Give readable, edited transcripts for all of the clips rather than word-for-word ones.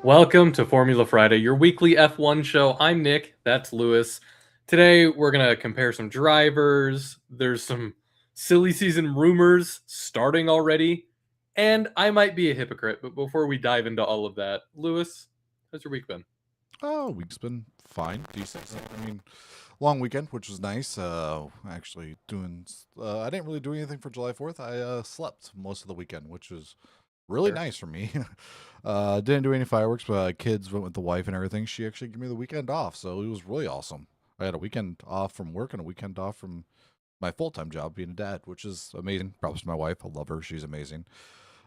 Welcome to Formula Friday, your weekly F1 show. I'm Nick, that's Lewis. Today we're going to compare some drivers. There's some silly season rumors starting already, and I might be a hypocrite, but before we dive into all of that, Lewis, how's your week been? Oh, week's been fine, decent. I mean, long weekend, which was nice. Actually, I didn't really do anything for July 4th. I slept most of the weekend, which was really Fair. nice for me. Didn't do any fireworks, but kids went with the wife and everything. She actually gave me the weekend off, so it was really awesome. I had a weekend off from work and a weekend off from my full-time job being a dad, which is amazing. Props to my wife. I love her. She's amazing.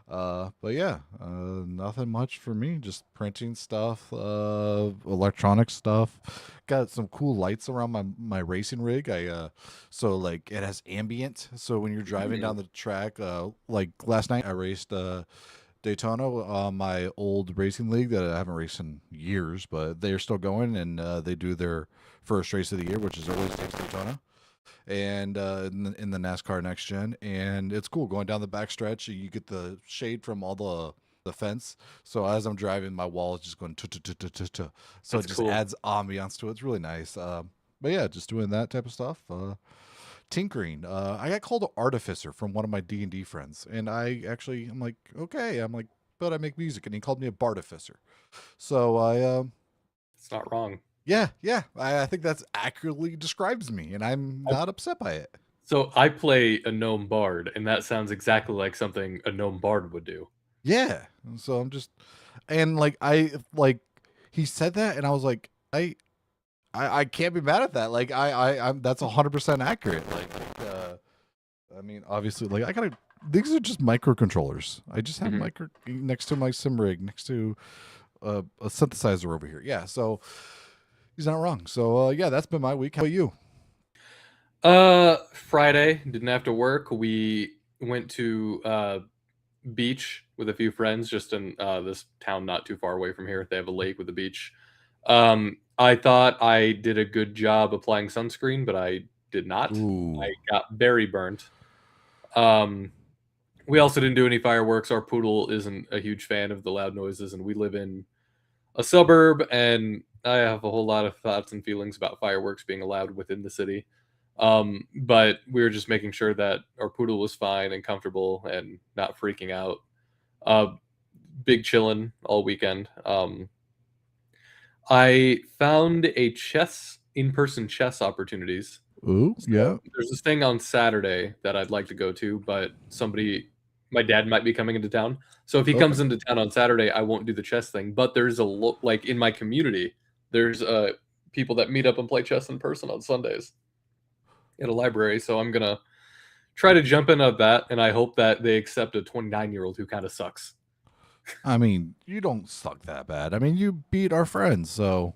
But yeah, nothing much for me. Just printing stuff, electronic stuff. Got some cool lights around my racing rig. So like it has ambient. So when you're driving down the track, like last night I raced Daytona on my old racing league that I haven't raced in years, but they're still going and they do their first race of the year, which is always takes Daytona and in the NASCAR Next Gen, and it's cool going down the back stretch. You get the shade from all the fence, so as I'm driving, my wall is just going so it That's just cool. adds ambiance to it. It's really nice. But yeah, just doing that type of stuff. Tinkering. I got called an artificer from one of my D&D friends, and I'm like, okay, but I make music, and he called me a bartificer. So It's not wrong. yeah, I think that's accurately describes me, and I'm I- not upset by it. So I play a gnome bard, and that sounds exactly like something a gnome bard would do. Yeah. So I'm just, and like he said that, and I was like, I can't be mad at that. Like I'm that's 100% accurate. I mean, obviously, like I gotta. These are just microcontrollers. I just have Mhm. micro next to my sim rig, next to a synthesizer over here. Yeah. So he's not wrong. So yeah, that's been my week. How about you? Friday, didn't have to work. We went to beach with a few friends just in this town not too far away from here. They have a lake with a beach. I thought I did a good job applying sunscreen, but I did not. I Ooh. got very burnt. Um, we also didn't do any fireworks. Our poodle isn't a huge fan of the loud noises, and we live in a suburb, and I have a whole lot of thoughts and feelings about fireworks being allowed within the city. But we were just making sure that our poodle was fine and comfortable and not freaking out. Uh, Big chillin' all weekend. I found a in-person chess opportunities. Ooh. So Yeah. there's this thing on Saturday that I'd like to go to, but my dad might be coming into town. So if he Okay. comes into town on Saturday, I won't do the chess thing. But there's like in my community, there's people that meet up and play chess in person on Sundays at a library. So I'm gonna try to jump into that, and I hope that they accept a 29-year-old who kind of sucks. I mean, you don't suck that bad. I mean, you beat our friends, so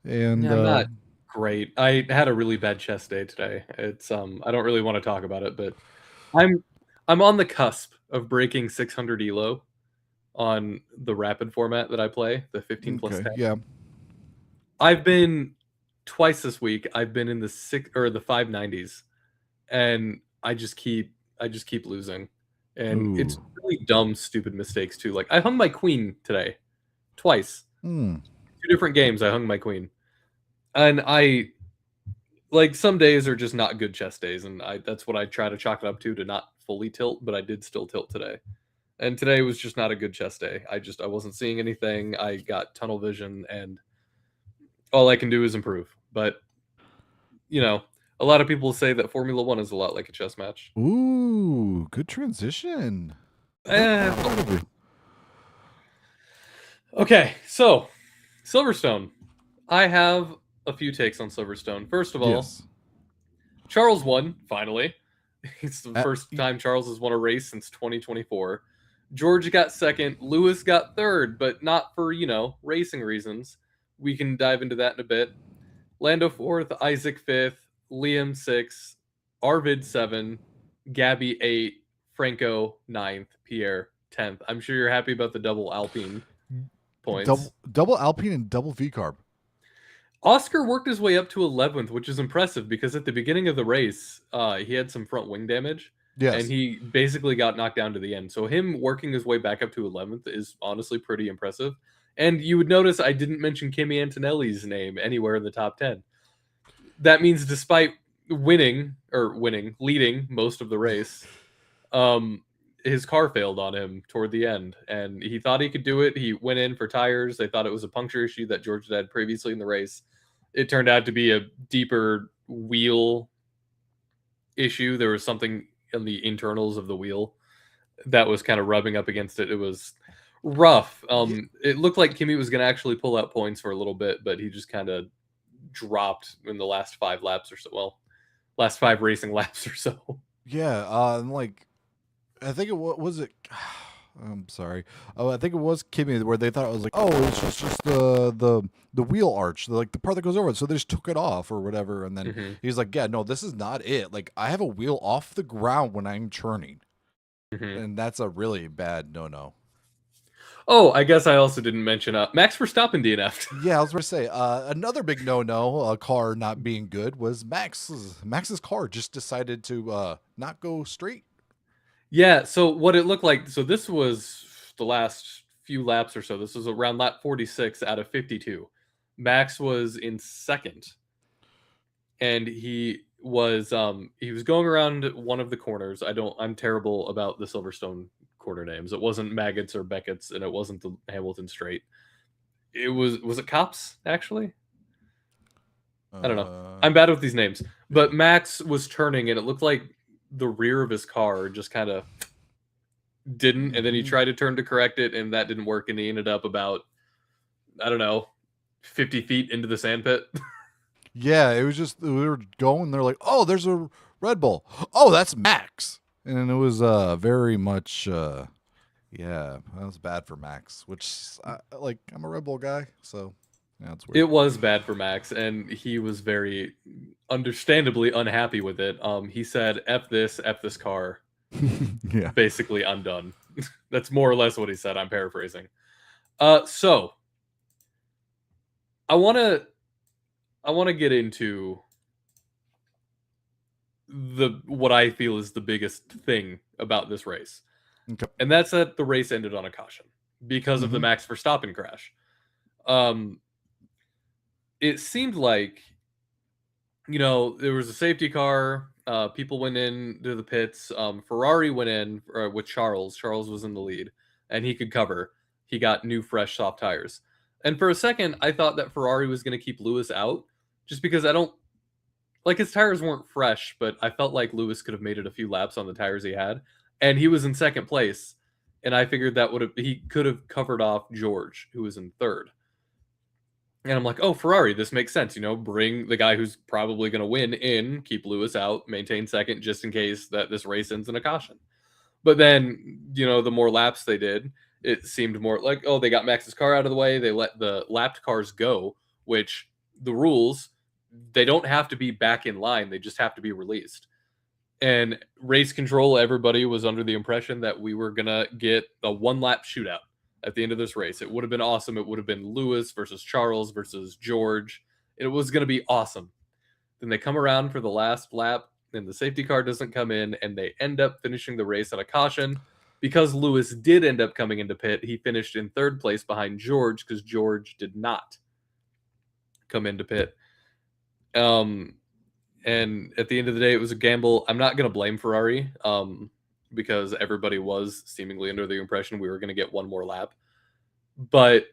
and Yeah, I'm not great. I had a really bad chess day today. It's I don't really want to talk about it, but I'm I'm on the cusp of breaking 600 elo on the rapid format that I play, the 15 plus okay, 10. yeah. I've been twice this week. I've been in the 590s, and I just keep losing. And it's Ooh. really dumb, stupid mistakes too. Like I hung my queen today twice. Hmm. Two different games I hung my queen. And I like some days are just not good chess days, and I that's what I try to chalk it up to not fully tilt, but I did still tilt today. And today was just not a good chess day. I wasn't seeing anything. I got tunnel vision, and all I can do is improve. But you know, a lot of people say that Formula One is a lot like a chess match. Ooh, good transition. Very Eh, proud of you. okay, so Silverstone. I have a few takes on Silverstone. First of all, Yes. Charles won finally. It's the Uh, first time Charles has won a race since 2024. George got second, Lewis got third, but not for, racing reasons. We can dive into that in a bit. Lando fourth, Isaac fifth, Liam sixth, Arvid seven, Gabby eight, Franco ninth, Pierre 10th. I'm sure you're happy about the double Alpine points. double Alpine and double V carb. Oscar worked his way up to 11th, which is impressive because at the beginning of the race, he had some front wing damage. and Yes. he basically got knocked down to the end. So him working his way back up to 11th is honestly pretty impressive. And you would notice I didn't mention Kimi Antonelli's name anywhere in the top 10. That means despite leading most of the race, um, his car failed on him toward the end, and he thought he could do it. He went in for tires. They thought it was a puncture issue that George had previously in the race. It turned out to be a deeper wheel issue. There was something in the internals of the wheel that was kind of rubbing up against it. It was rough. Yeah, It looked like Kimi was going to actually pull out points for a little bit, but he just kind of dropped in the last 5 laps or so. Well, last 5 racing laps or so. yeah. And like, I think it was it. I'm sorry. Oh, I think it was Kimmy where they thought it was like, oh, it's just the wheel arch, like the part that goes over it. So they just took it off or whatever. And then Hmm. he's like, yeah, no, this is not it. Like I have a wheel off the ground when I'm churning, Hmm. and that's a really bad no. Oh, I guess I also didn't mention Max Verstappen DNF'd. Yeah, I was going to say another big no, a car not being good was Max's car just decided to not go straight. Yeah, so what it looked like, so this was the last few laps or so. This was around lap 46 out of 52. Max was in second, and he was going around one of the corners. I'm terrible about the Silverstone corner names. It wasn't Maggots or Beckett's, and it wasn't the Hamilton Straight. Was it Cops actually? I don't know. Uh, I'm bad with these names. But Max was turning, and it looked like the rear of his car just kind of didn't, and then he mhm. tried to turn to correct it, and that didn't work, and he ended up about, I don't know, 50 feet into the sandpit. Yeah, it was just we were going. They're like, "Oh, there's a Red Bull. Oh, that's Max." And it was very much yeah, that was bad for Max. Which like I'm a Red Bull guy, so yeah, it's weird. It was bad for Max, and he was very understandably unhappy with it. He said, F this car. Yeah. Basically, I'm done. That's more or less what he said. I'm paraphrasing. So I want to get into the what I feel is the biggest thing about this race, Okay. and that's that the race ended on a caution because of the Hmm. Max Verstappen crash. Um, it seemed like, there was a safety car. People went in to the pits. Ferrari went in with Charles. Charles was in the lead, and he could cover. He got new, fresh, soft tires. And for a second, I thought that Ferrari was going to keep Lewis out, just because I don't like his tires weren't fresh, but I felt like Lewis could have made it a few laps on the tires he had, and he was in second place. And I figured that would have he could have covered off George, who was in third. And I'm like, oh, Ferrari, this makes sense. Bring the guy who's probably going to win in, keep Lewis out, maintain second just in case that this race ends in a caution. But then, the more laps they did, it seemed more like, oh, they got Max's car out of the way. They let the lapped cars go, which the rules, they don't have to be back in line. They just have to be released. And race control, everybody was under the impression that we were going to get a 1 lap shootout at the end of this race. It would have been awesome. It would have been Lewis versus Charles versus George. It was going to be awesome. Then they come around for the last lap, and the safety car doesn't come in, and they end up finishing the race at a caution. Because Lewis did end up coming into pit, he finished in third place behind George because George did not come into pit. And at the end of the day, it was a gamble. I'm not going to blame Ferrari because everybody was seemingly under the impression we were going to get one more lap. But,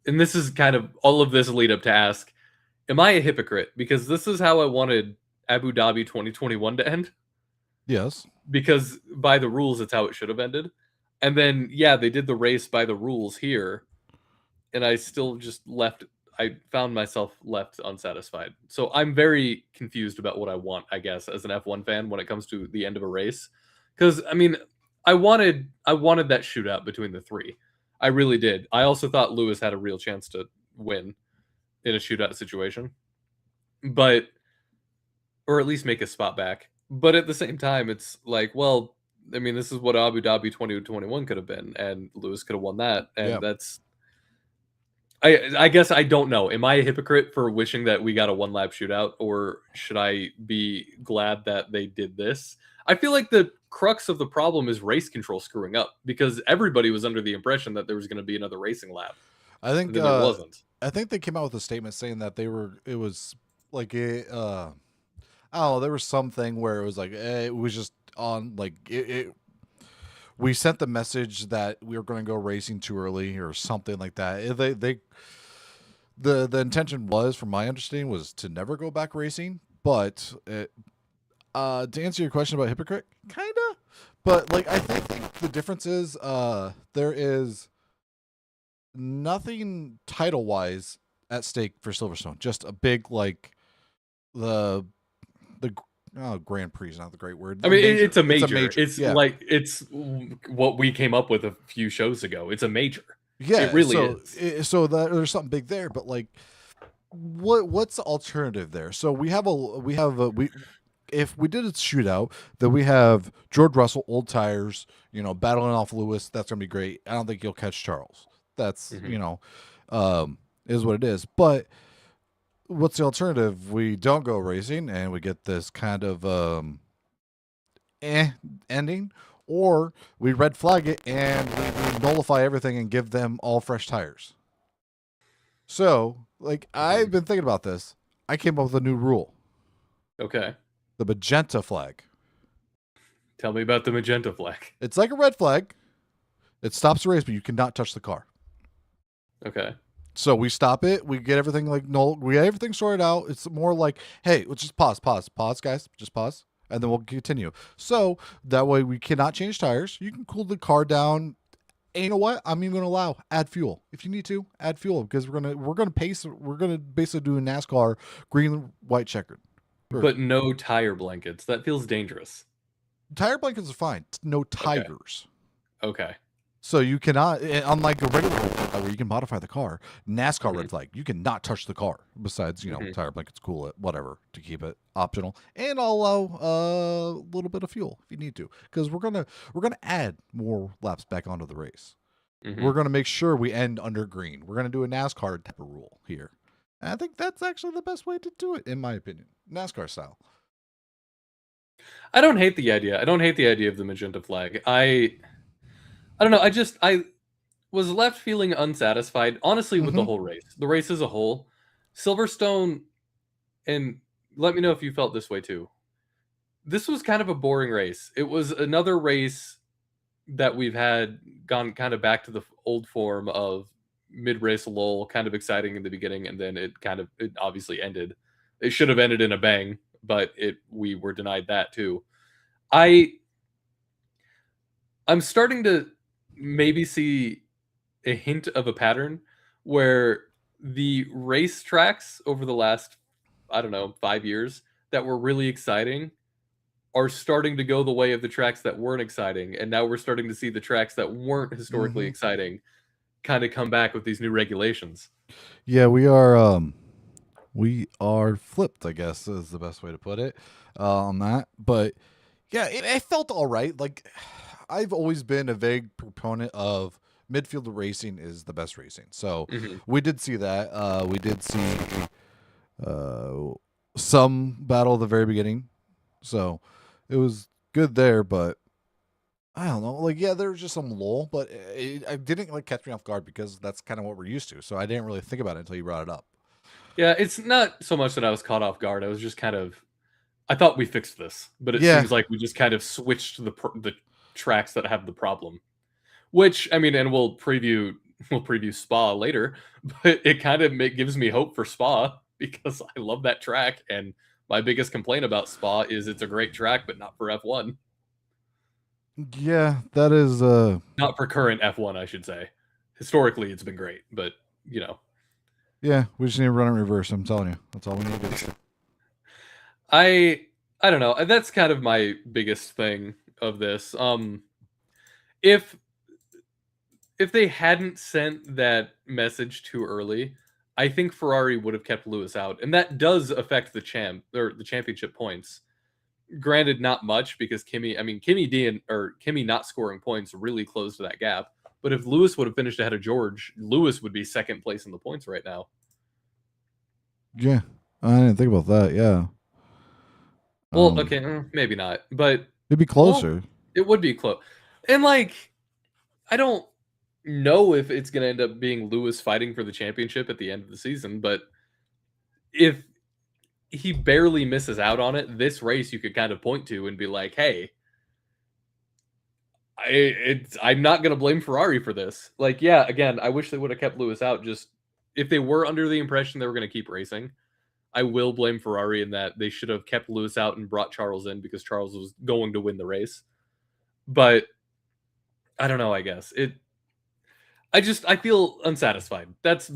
and this is kind of all of this lead up to ask, am I a hypocrite? Because this is how I wanted Abu Dhabi 2021 to end. Yes. Because by the rules, it's how it should have ended. And then, yeah, they did the race by the rules here. And I still just I found myself left unsatisfied. So I'm very confused about what I want, I guess, as an F1 fan when it comes to the end of a race. Because, I mean, I wanted that shootout between the three. I really did. I also thought Lewis had a real chance to win in a shootout situation, but or at least make a spot back. But at the same time, it's like, well, I mean, this is what Abu Dhabi 2021 could have been, and Lewis could have won that, Yeah. and that's. I guess I don't know. Am I a hypocrite for wishing that we got a 1 lap shootout, or should I be glad that they did this? I feel like the crux of the problem is race control screwing up because everybody was under the impression that there was going to be another racing lap, I and think then there wasn't. I think they came out with a statement saying that it was like I don't know, there was something where it was like it was just on like we sent the message that we were going to go racing too early or something like that. The intention was, from my understanding, was to never go back racing. But to answer your question about hypocrite, kinda. But like I think the difference is there is nothing title wise at stake for Silverstone. Just a big like the the Grand Prix is not the great word. I mean, Major. it's a It's a major. major. It's Yeah. like it's what we came up with a few shows ago. It's a major. It Yeah. really is. So that there's something big there, but like what's the alternative there? So we if we did a shootout, then we have George Russell, old tires, battling off Lewis. That's gonna be great. I don't think you'll catch Charles. That's Mhm. is what it is. But what's the alternative? We don't go racing and we get this kind of ending, or we red flag it and we nullify everything and give them all fresh tires. So, like, I've Mhm. been thinking about this. I came up with a new rule: Okay. the magenta flag. Tell me about the magenta flag. It's like a red flag. It stops the race, but you cannot touch the car. Okay. So we stop it. We get everything like null. We get everything sorted out. It's more like, hey, let's just pause, guys, just pause, and then we'll continue. So that way we cannot change tires. You can cool the car down. And you know what? I'm even going to allow add fuel if you need to add fuel because we're gonna pace. We're gonna basically do a NASCAR green, white, checkered. Or, But no tire blankets. That feels dangerous. tire blankets are fine. No Okay. tires. Okay. So you cannot, unlike a regular red flag where you can modify the car, NASCAR red Mhm. flag, you cannot touch the car. Besides, Mhm. tire blankets, cool it, whatever, to keep it optional, and I'll allow a little bit of fuel if you need to, because we're gonna add more laps back onto the race. We're Mhm. gonna make sure we end under green. We're gonna do a NASCAR type of rule here. And I think that's actually the best way to do it, in my opinion, NASCAR style. I don't hate the idea. I don't hate the idea of the magenta flag. I don't know. I was left feeling unsatisfied, honestly, with the Mm-hmm. whole race. The race as a whole. Silverstone, and let me know if you felt this way too. This was kind of a boring race. It was another race that we've had gone kind of back to the old form of mid-race lull, kind of exciting in the beginning, and then it obviously ended. It should have ended in a bang, but it we were denied that too. I I'm starting to maybe see a hint of a pattern where the race tracks over the last, I don't know, 5 years that were really exciting are starting to go the way of the tracks that weren't exciting, and now we're starting to see the tracks that weren't historically Mm-hmm. exciting kinda come back with these new regulations. Yeah, we are flipped, I guess is the best way to put it, on that. But yeah, it felt all right. Like I've always been a vague proponent of midfield racing is the best racing. So Mhm. we did see that. We did see uh, some battle at the very beginning. So it was good there, but I don't know. Like, yeah, there was just some lull, but it didn't like catch me off guard because that's kind of what we're used to. So I didn't really think about it until you brought it up. Yeah, it's not so much that I was caught off guard, I was just kind of I thought we fixed this, but it Yeah, seems like we just kind of switched the tracks that have the problem. Which, I mean, and we'll preview Spa later, but it kind of gives me hope for Spa because I love that track, and my biggest complaint about Spa is it's a great track, but not for F1. yeah, that is. Not for current F1, I should say. Historically, it's been great, but you know, Yeah, we just need to run it in reverse. I'm telling you, that's all we need to do. I I don't know. That's kind of my biggest thing of this. If if they hadn't sent that message too early, I think Ferrari would have kept Lewis out, and that does affect the championship points. Granted, not much because Kimmy not scoring points really closed that gap. But if Lewis would have finished ahead of George, Lewis would be second place in the points right now. Yeah, I didn't think about that. Yeah. Well, Um. okay, maybe not, but It'd be Well, closer. it would be close. And like, I don't know if it's going to end up being Lewis fighting for the championship at the end of the season, but if he barely misses out on it, this race you could kind of point to and be like, "Hey, I'm not going to blame Ferrari for this." Like, yeah, again, I wish they would have kept Lewis out. Just if they were under the impression they were going to keep racing, I will blame Ferrari in that they should have kept Lewis out and brought Charles in because Charles was going to win the race. But I don't know. I guess it. I feel unsatisfied. That's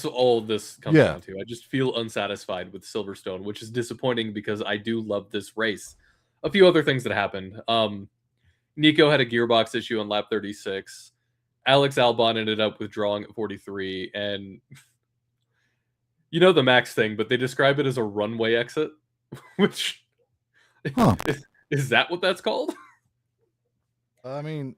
all this comes Yeah. down to. I just feel unsatisfied with Silverstone, which is disappointing because I do love this race. A few other things that happened. Nico had a gearbox issue on lap 36. Alex Albon ended up withdrawing at 43, and you know the Max thing, but they describe it as a runway exit, which Huh. is that what that's called? I mean,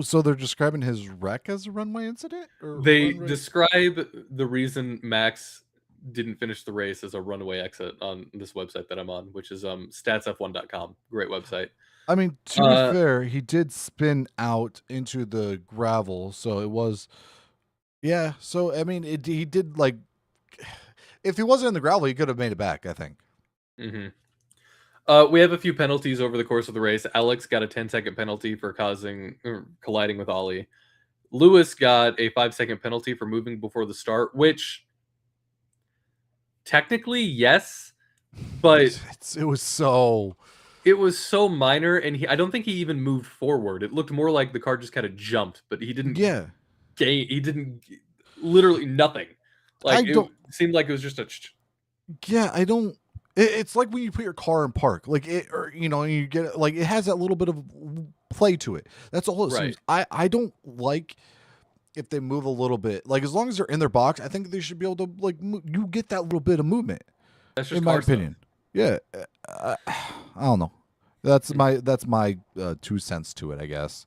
so they're describing his wreck as a runway incident or They runway? describe the reason Max didn't finish the race as a runaway exit on this website that I'm on, which is statsf1.com. Great website. I mean, to be Uh, fair, he did spin out into the gravel, so it was yeah. So I mean, he did like if he wasn't in the gravel, he could have made it back. I think. mhm. We have a few penalties over the course of the race. Alex got a 10-second penalty for colliding with Ollie. Lewis got a 5-second penalty for moving before the start, which technically yes, but It was so it was so minor, and I don't think he even moved forward. It looked more like the car just kind of jumped, but he didn't yeah. gain. He didn't literally nothing. I Like it don't. seemed like it was just a. Yeah, I don't. It's like when you put your car in park, like it, or you get like it has that little bit of play to it. That's all it Right. seems. I don't like if they move a little bit. Like as long as they're in their box, I think they should be able to like you get that little bit of movement. That's just In my car stuff. opinion, yeah. I don't know. That's my 2 cents to it, I guess.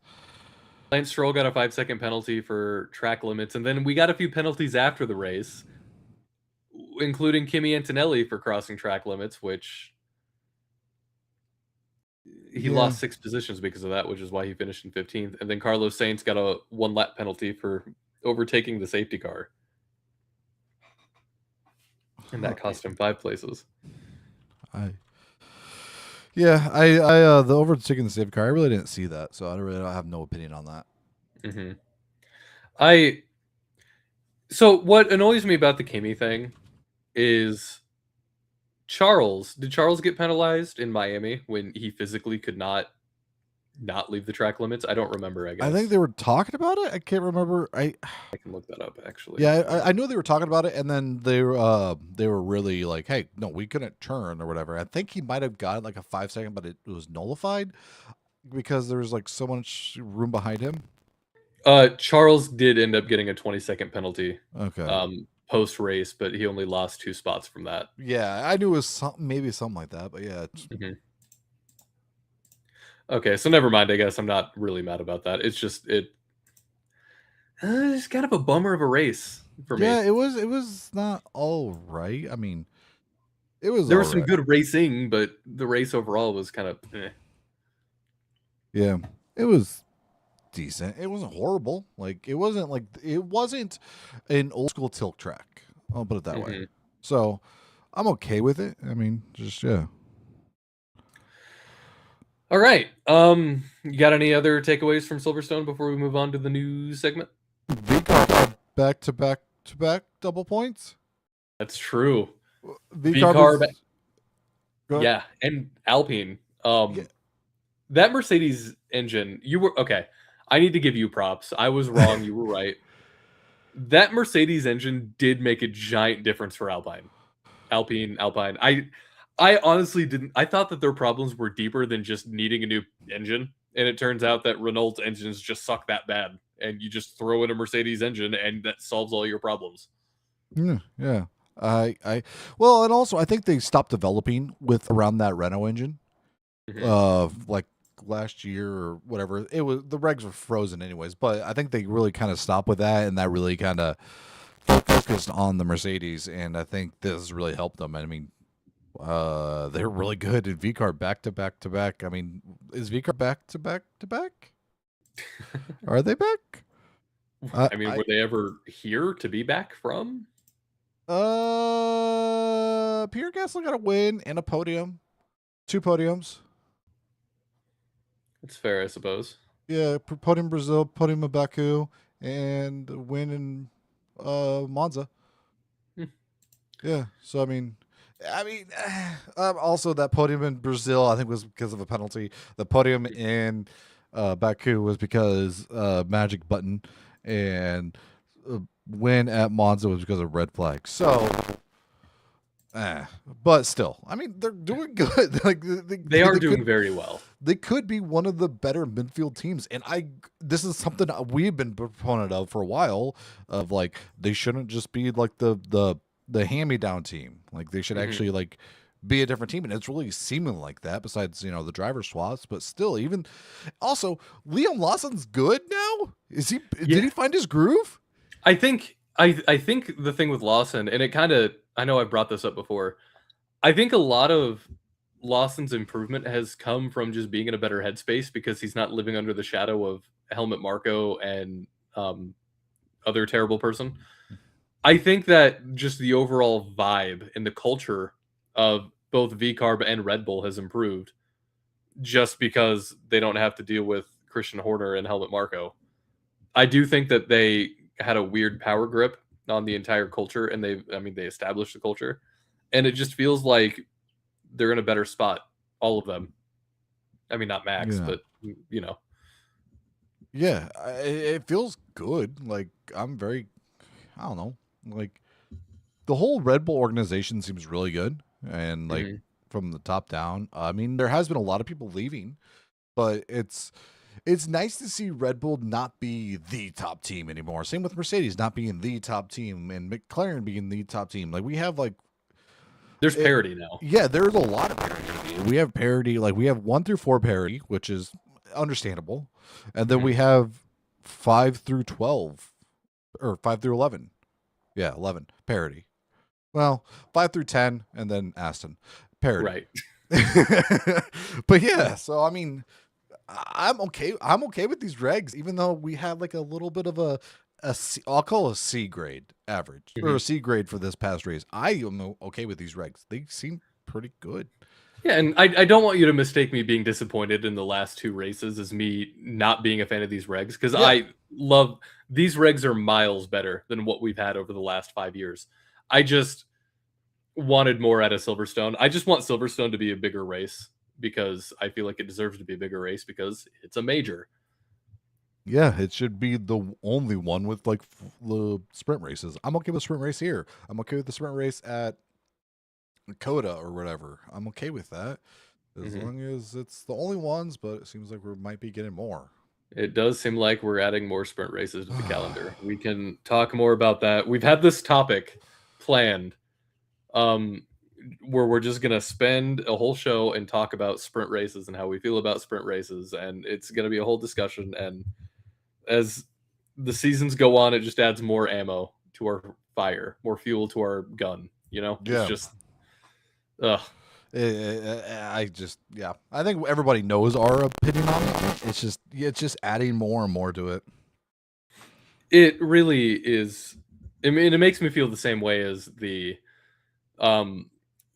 Lance Stroll got a 5-second penalty for track limits, and then we got a few penalties after the race, including Kimi Antonelli for crossing track limits, which he Yeah. lost 6 positions because of that, which is why he finished in 15th. And then Carlos Sainz got a 1 lap penalty for overtaking the safety car, and Huh. that cost him 5 places. I the overtaking the safety car. I really didn't see that, so I have no opinion on that. hmm I So what annoys me about the Kimi thing is Did Charles get penalized in Miami when he physically could not leave the track limits? I don't remember, I I think guess. they were talking about it. I can't remember. I can look that up actually. Yeah, I know they were talking about it, and then they were really like, "Hey, no, we couldn't turn or whatever." I think he might have gotten like a 5 second, but it was nullified because there was like so much room behind him. Charles did end up getting a 20-second penalty Okay, post race, but he only lost 2 spots from that. yeah, I knew it was maybe something like that, but yeah, Mhm. Okay, so never mind. I guess I'm not really mad about that. It's just it's kind of a bummer of a race for me. yeah, it was not all right. I mean, it was There all was some right. good racing, but the race overall was kind of Yeah, it was decent. It wasn't horrible. Like it wasn't an old school tilt track. I'll put it that way. Mhm. So I'm okay with it. I mean, just yeah. All right. You got any other takeaways from Silverstone before we move on to the news segment? VCarb back to back to back double points. That's true. VCarb VCarb, is go ahead. yeah, and Alpine. Yeah, That Mercedes engine, you were okay. I need to give you props. I was wrong. You were right. That Mercedes engine did make a giant difference for Alpine. I honestly didn't. I thought that their problems were deeper than just needing a new engine, and it turns out that Renault's engines just suck that bad, and you just throw in a Mercedes engine, and that solves all your problems. yeah. I well, and also I think they stopped developing with around that Renault engine. hmm Like last year or whatever. It was the regs were frozen anyways, but I think they really kind of stopped with that, and that really kind of focused on the Mercedes, and I think this really helped them. I mean, They're really good in VCAR back to back to back. I mean, is VCAR back to back to back? Are they back? I mean, I were they ever here to be back from? Pierre Gasly got a win and a podium, 2 podiums. It's fair, I suppose. Yeah, podium Brazil, podium in Baku, and a win in Monza. Hmm. Yeah, so I mean, also that podium in Brazil, I think was because of a penalty. The podium in Baku was because magic button, and win at Monza was because of red flag. So, but still, I mean, they're doing good. Like They are they doing could very well. they could be one of the better midfield teams. And this is something we've been proponent of for a while. Of like they shouldn't just be like the hand me down team. Like they should Mhm. actually like be a different team, and it's really seeming like that. Besides, the driver swaps, but still, even also Liam Lawson's good now. Is he? Did Yeah, he find his groove? I think the thing with Lawson, and it kind of, I know I've brought this up before. I think a lot of Lawson's improvement has come from just being in a better headspace because he's not living under the shadow of Helmut Marko and um, other terrible person. I think that just the overall vibe and the culture of both VCarb and Red Bull has improved just because they don't have to deal with Christian Horner and Helmut Marko. I do think that they had a weird power grip on the entire culture, and they established the culture, and it just feels like they're in a better spot, all of them. I mean, not Max, Yeah. but you know. Yeah, it feels good. Like I'm very, I don't know, like the whole Red Bull organization seems really good, and like Mhm. from the top down. I mean, there has been a lot of people leaving, but it's nice to see Red Bull not be the top team anymore. Same with Mercedes not being the top team, and McLaren being the top team. Like we have like There's it, parity now. yeah, there's a lot of parity. We have parity, like we have 1 through 4 parity, which is understandable, and then Mhm. we have 5 through 12 or 5 through 11. Yeah, 11 parity. Well, 5 through 10, and then Aston parity. Right. But yeah, so I mean, I'm okay. I'm okay with these regs, even though we had like a little bit of a C, I'll call it a C grade average or a Mhm. C grade for this past race. I am okay with these regs. They seem pretty good. Yeah, and I don't want you to mistake me being disappointed in the last two races as me not being a fan of these regs because Yeah, I love these regs are miles better than what we've had over the last 5 years. I just wanted more out of Silverstone. I just want Silverstone to be a bigger race because I feel like it deserves to be a bigger race because it's a major. yeah. It should be the only one with like the sprint races. I'm okay with sprint race here. I'm okay with the sprint race at Coda or whatever. I'm okay with that as Mhm. long as it's the only ones. But it seems like we might be getting more. It does seem like we're adding more sprint races to the calendar. We can talk more about that. We've had this topic planned, um, where we're just gonna spend a whole show and talk about sprint races and how we feel about sprint races, and it's gonna be a whole discussion. And as the seasons go on, it just adds more ammo to our fire, more fuel to our gun. You know, it's Yeah. just, ugh. I just, yeah. I think everybody knows our opinion on it. It's just adding more and more to it. It really is. I mean, it makes me feel the same way as the um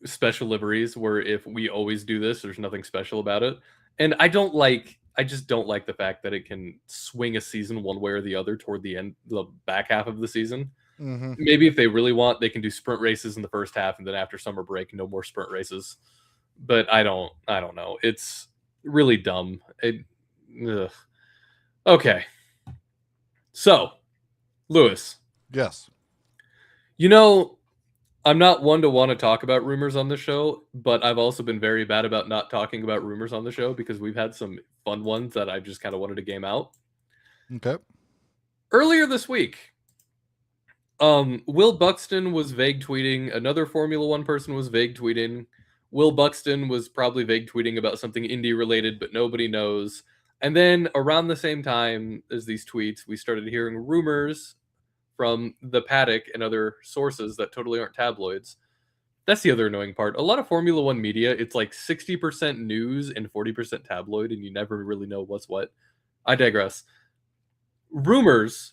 special liveries where if we always do this there's nothing special about it, and I just don't like the fact that it can swing a season one way or the other toward the back half of the season. Mm-hmm. Maybe if they really want they can do sprint races in the first half and then after summer break no more sprint races, but I don't know, it's really dumb. Ugh. Okay, so Lewis, Yes. you know, I'm not one to want to talk about rumors on the show, but I've also been very bad about not talking about rumors on the show because we've had some fun ones that I just kind of wanted to game out. Okay. Earlier this week, Will Buxton was vague tweeting. Another Formula One person was vague tweeting. Will Buxton was probably vague tweeting about something indie related, but nobody knows. And then around the same time as these tweets, we started hearing rumors from the paddock and other sources that totally aren't tabloids That's the other annoying part. A lot of Formula One media, it's like 60% news and 40% tabloid, and you never really know what's what. I digress. Rumors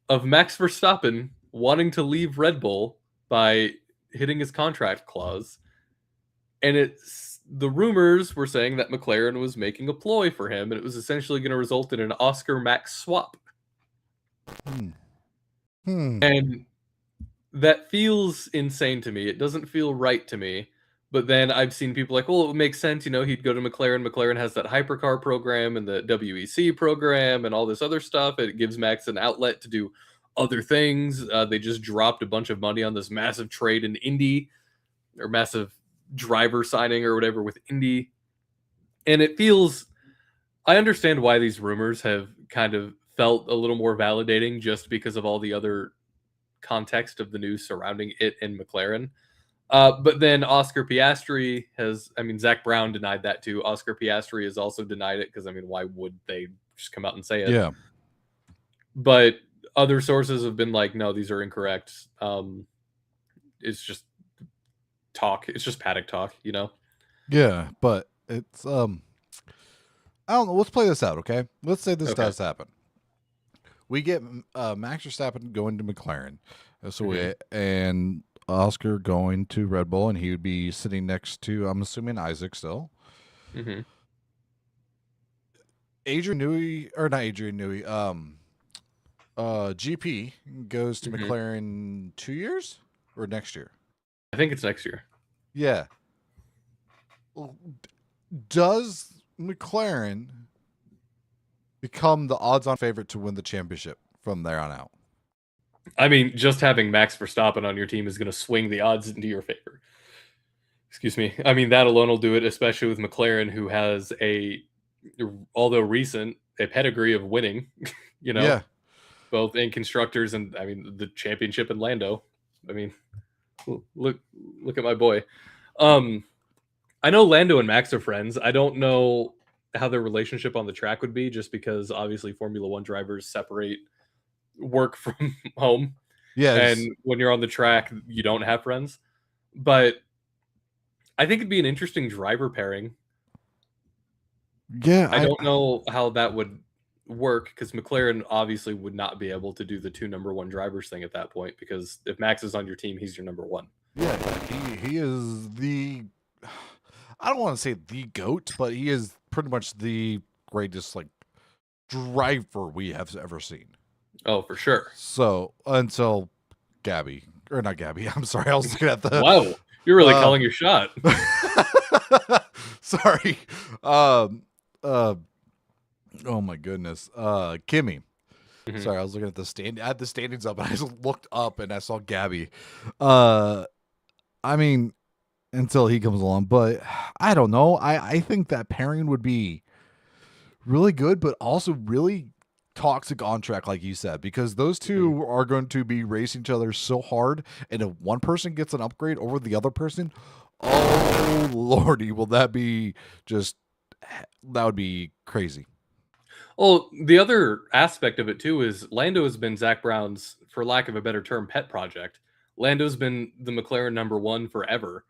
of Max Verstappen wanting to leave Red Bull by hitting his contract clause. And the rumors were saying that McLaren was making a ploy for him, and it was essentially going to result in an Oscar Max swap. Hmm. Hmm. And that feels insane to me. It doesn't feel right to me. But then I've seen people like, well, it would make sense, he'd go to McLaren. McLaren has that hypercar program and the WEC program and all this other stuff. It gives Max an outlet to do other things. They just dropped a bunch of money on this massive trade in Indy, or massive driver signing or whatever with Indy. And it feels, I understand why these rumors have kind of felt a little more validating just because of all the other context of the news surrounding it and McLaren. But then Oscar Piastri Zach Brown denied that too. Oscar Piastri has also denied it because, why would they just come out and say it? Yeah. But other sources have been like, no, these are incorrect. It's just talk. It's just paddock talk, Yeah, but it's I don't know. Let's play this out, okay? Let's say this Okay. does happen. We get Max Verstappen going to McLaren, and Oscar going to Red Bull, and he would be sitting next to, I'm assuming, Isaac still. Mm-hmm. Adrian Newey, or not Adrian Newey, GP goes to Mm-hmm. McLaren 2 years or next year. I think it's next year. Yeah. Does McLaren become the odds-on favorite to win the championship from there on out? Just having Max Verstappen on your team is going to swing the odds into your favor. Excuse me. That alone will do it, especially with McLaren, who has although recent, a pedigree of winning, Yeah. both in constructors and, the championship in Lando. Look at my boy. I know Lando and Max are friends. I don't know how their relationship on the track would be, just because obviously Formula One drivers separate work from home. Yeah. And when you're on the track, you don't have friends. But I think it'd be an interesting driver pairing. Yeah. I don't know how that would work, because McLaren obviously would not be able to do the two number one drivers thing at that point, because if Max is on your team, he's your number one. Yeah, he is the, I don't want to say the GOAT, but he is pretty much the greatest driver we have ever seen. Oh, for sure. So until Gabby, or not Gabby, I'm sorry, I was looking at the Wow, you're really calling your shot. Sorry. Oh my goodness. Kimmy. Mhm. Sorry, I was looking at I had the standings up, and I just looked up and I saw Gabby. Until he comes along, but I don't know. I think that pairing would be really good, but also really toxic on track, like you said, because those two are going to be racing each other so hard, and if one person gets an upgrade over the other person, oh lordy, will that be just, that would be crazy. Well, the other aspect of it too is Lando has been Zach Brown's, for lack of a better term, pet project. Lando's been the McLaren number one forever.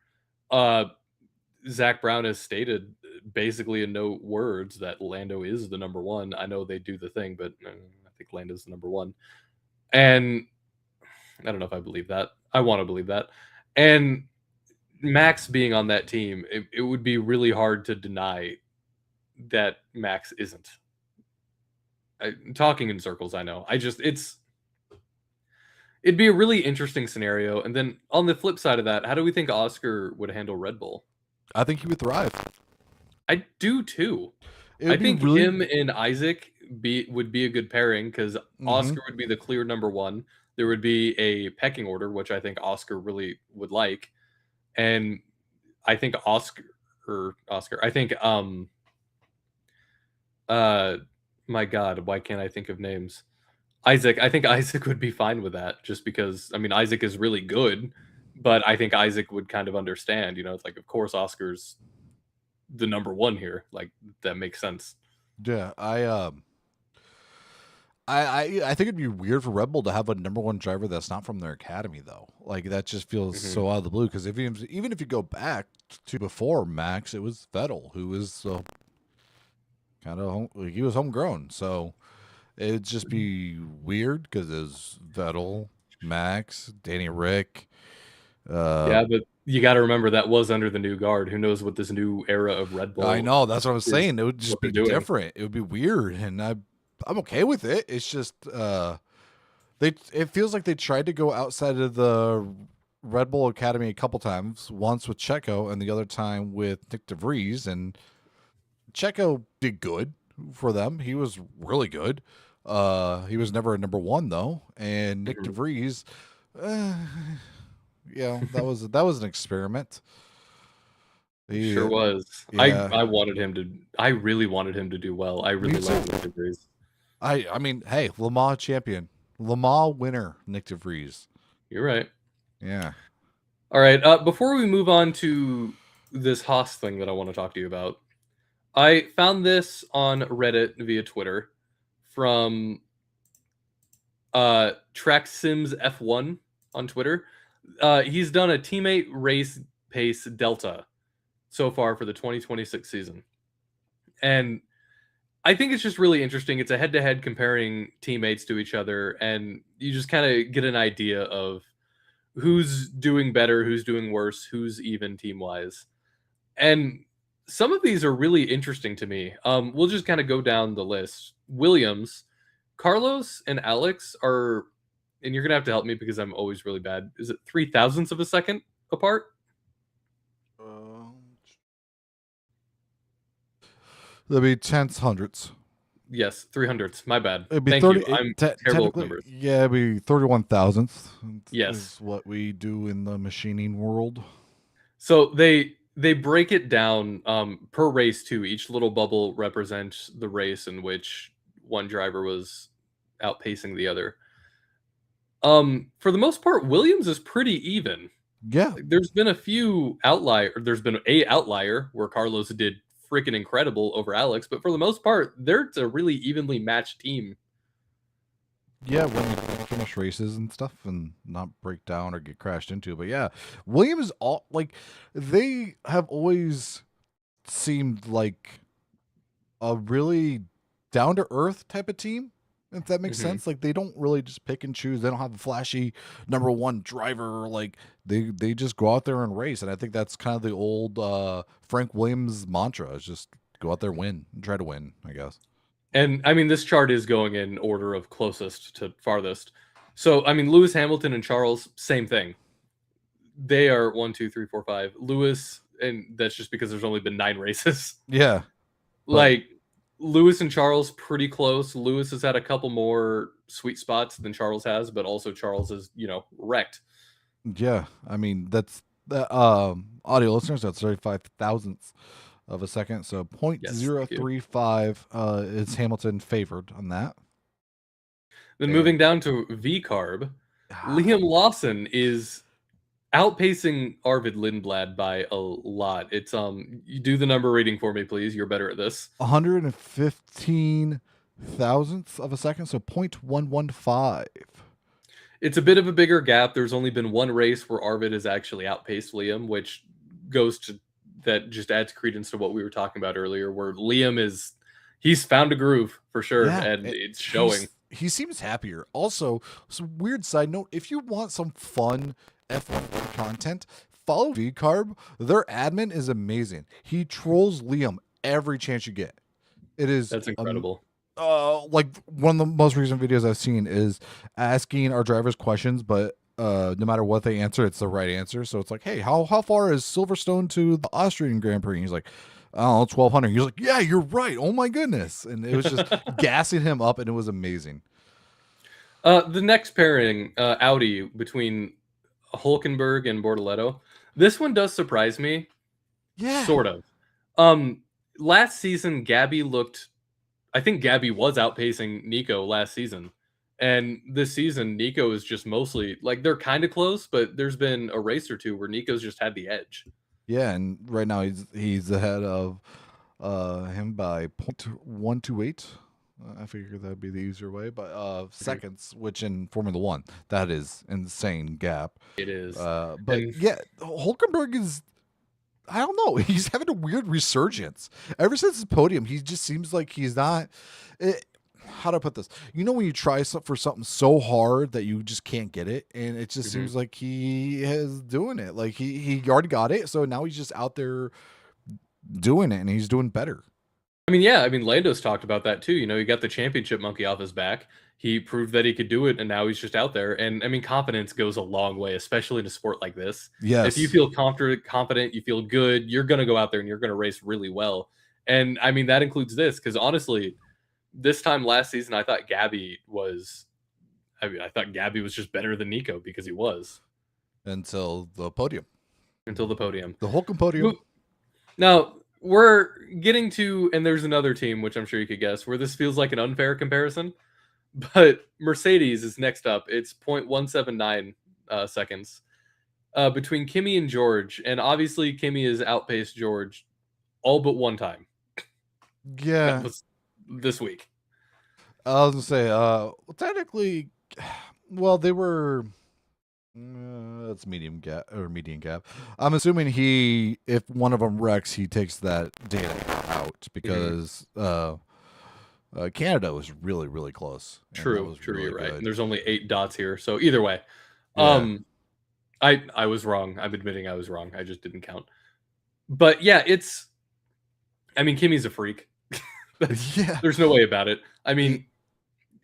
Zach Brown has stated basically in no words that Lando is the number one. I know they do the thing, but I think Lando's the number one. And I don't know if I believe that. I want to believe that. And Max being on that team, it would be really hard to deny that Max isn't. Talking in circles, I know. It'd be a really interesting scenario. And then on the flip side of that, how do we think Oscar would handle Red Bull? I think he would thrive. I do too. It I would be think really. him and Isaac would be a good pairing, because Oscar would be the clear number one. There would be a pecking order, which I think Oscar really would like, and I think I think my God, why can't I think of names? Isaac. I think Isaac would be fine with that, just because Isaac is really good, but I think Isaac would kind of understand. It's like, of course Oscar's the number one here. Like, that makes sense. Yeah, I think it'd be weird for Red Bull to have a number one driver that's not from their academy though. Like that just feels Hmm. so out of the blue. Because even if you go back to before Max, it was Vettel who was kind of like, he was homegrown. So it'd just be weird because it's Vettel, Max, Danny Rick. Uh, Yeah, but you got to remember that was under the new guard. Who knows what this new era of Red I Bull know that's what I was is, saying. It would what just they're be doing. different. It would be weird, and I'm okay with it. It's just it feels like they tried to go outside of the Red Bull Academy a couple times. Once with Checo, and the other time with Nick DeVries. And Checo did good for them. He was really good. He was never a number one though, and Nick Mhm. DeVries, uh, that was an experiment. Sure He, was. yeah, I wanted him to. I really wanted him to do well. I me really too. liked Nick DeVries. I mean, hey, Le Mans champion, Le Mans winner, Nick DeVries. You're right. Yeah. All right. Before we move on to this Haas thing that I want to talk to you about, I found this on Reddit via Twitter from Track Sims F1 on Twitter. He's done a teammate race pace delta so far for the 2026 season. And I think it's just really interesting. It's a head to head comparing teammates to each other, and you just kind of get an idea of who's doing better, who's doing worse, who's even team wise. And some of these are really interesting to me. We'll just kind of go down the list. Williams, Carlos, and Alex are, and you're gonna have to help me because I'm always really bad. Is it 3 thousandths of a second apart? There'll be tenths, hundreds. Yes, 300ths. My bad. It'd be Thank 30. you. I'm terrible with Technically, numbers. yeah, it'd be 31 thousandths Yes. is what we do in the machining world. So they break it down per race too. Each little bubble represents the race in which one driver was outpacing the other. For the most part, Williams is pretty even. Yeah, Like, there's been a few outlier. There's been a outlier where Carlos did freaking incredible over Alex, but for the most part, they're a really evenly matched team. yeah, when you finish races and stuff and not break down or get crashed into. But yeah, Williams all like they have always seemed like a really down to earth type of team. If that makes Hmm. sense, like they don't really just pick and choose. They don't have a flashy number one driver. Like they just go out there and race, and I think that's kind of the old Frank Williams mantra: is just go out there, win, and try to win. I guess. And I mean, this chart is going in order of closest to farthest. So I mean, Lewis Hamilton and Charles, same thing. They are one, two, three, four, five. Lewis, and that's just because there's only been 9 races. Yeah, but Like Lewis and Charles, pretty close. Lewis has had a couple more sweet spots than Charles has, but also Charles is, wrecked. yeah, I mean that's the audio listeners. That's 35 thousandths of a second, so point Yes, zero thank you. three five is Hamilton favored on that. Then And moving down to V carb, Liam Lawson is outpacing Arvid Lindblad by a lot. It's you do the number rating for me, please. You're better at this. 115 thousandths of a second, so 0.115. It's a bit of a bigger gap. There's only been one race where Arvid has actually outpaced Liam, which goes to that just adds credence to what we were talking about earlier, where Liam is he's found a groove for sure, Yeah, and it's showing. he seems happier. Also, some weird side note: if you want some fun F1 content, follow VCarb. Their admin is amazing. He trolls Liam every chance you get. It is That's incredible. like one of the most recent videos I've seen is asking our drivers questions, but no matter what they answer, it's the right answer. So it's like, hey, how far is Silverstone to the Austrian Grand Prix? And he's like, I don't know, 1,200. He's like, yeah, you're right. Oh my goodness. And it was just gassing him up, and it was amazing. The next pairing, Audi between Hulkenberg and Bortoletto. This one does surprise me, Yeah. sort of. Um, Last season, Gabby looked. I think Gabby was outpacing Nico last season, and this season, Nico is just mostly like they're kind of close, but there's been a race or two where Nico's just had the edge. Yeah, and right now he's ahead of him by 0.128 I figured that'd be the easier way, but Mhm. seconds, which in Formula One, that is insane gap. It is. But And yeah, Hulkenberg is. I don't know. He's having a weird resurgence. Ever since his podium, he just seems like he's not. It, how do I put this? You know when you try for something so hard that you just can't get it, and it just mhm. seems like he is doing it. Like he already got it, so now he's just out there doing it, and he's doing better. I mean, yeah, I mean, Lando's talked about that too. You know, he got the championship monkey off his back. He proved that he could do it, and now he's just out there. And I mean, confidence goes a long way, especially in a sport like this. If you Yes, feel confident, you feel good, you're going to go out there and you're going to race really well. And I mean, that includes this because honestly, this time last season, I thought Gabby was. I mean, I thought Gabby was just better than Nico because he was until the podium, until the podium. the Hulken podium. Now we're getting to, and there's another team which I'm sure you could guess where this feels like an unfair comparison. But Mercedes is next up. It's 0.179 seconds between Kimi and George, and obviously Kimi has outpaced George all but one time. That Yeah, was this week. I was gonna say, technically, well, they were. That's medium gap or median gap. I'm assuming if one of them wrecks, he takes that data out Mhm. because Canada was really, really close, and that True, was true. really You're right. And good. there's only 8 dots here, so either way, Yeah, um, I was wrong. I'm admitting I was wrong. I just didn't count. But yeah, it's. I mean, Kimi's a freak. That's yeah. there's no way about it. I He, mean,